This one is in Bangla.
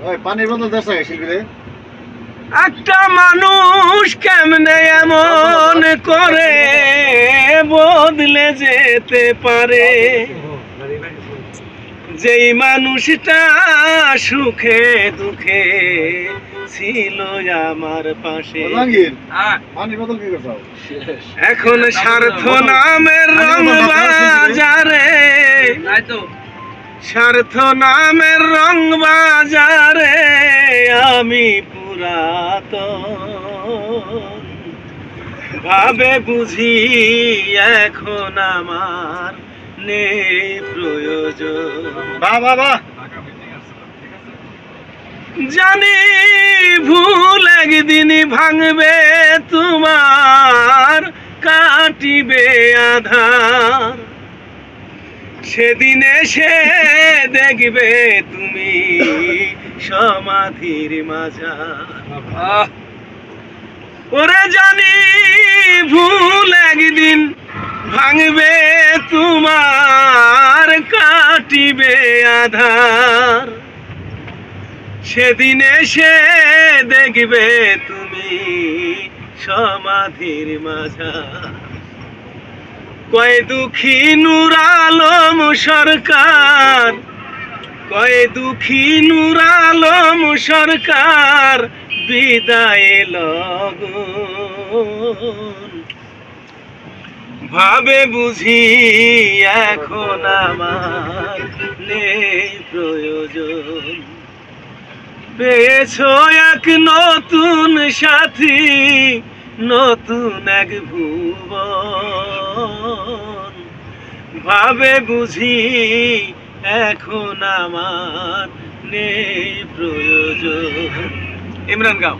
ওই পানির বোতল 10 টাকা শিল্পী। একটা মানুষ কেমনে এমন করে বদলে যেতে পারে, যেই মানুষটা সুখে দুঃখে ছিল আমার পাশে, পানির বোতল কি করছো? এখন স্বার্থ নামের রং বাজারে, স্বার্থ নামের রং বাজারে আমি পুরাতন ভাবে বুঝি এখন আমার নেই প্রয়োজন। বাহ জানি ভুল একদিন ভাঙবে তোমার, কাটিবে আধার, সেদিন এসে দেখবে তুমি সমাধির মাঝার। ওরে জানি ভুল একদিন ভাঙবে তোমার, কাটিবে আধার, সেদিন এসে দেখবে তুমি সমাধির মাঝার। কয় দুঃখী নূর আলম সরকার, কয় দুঃখী নূর আলম সরকার বিদায় লগন ভাবে বুঝি এখন আমার নেই প্রয়োজন। পেয়েছো এক নতুন সাথী, নতুন এক ভুবন ভাবে বুঝি এখন আমার নেই প্রয়োজন। ইমরান গাও।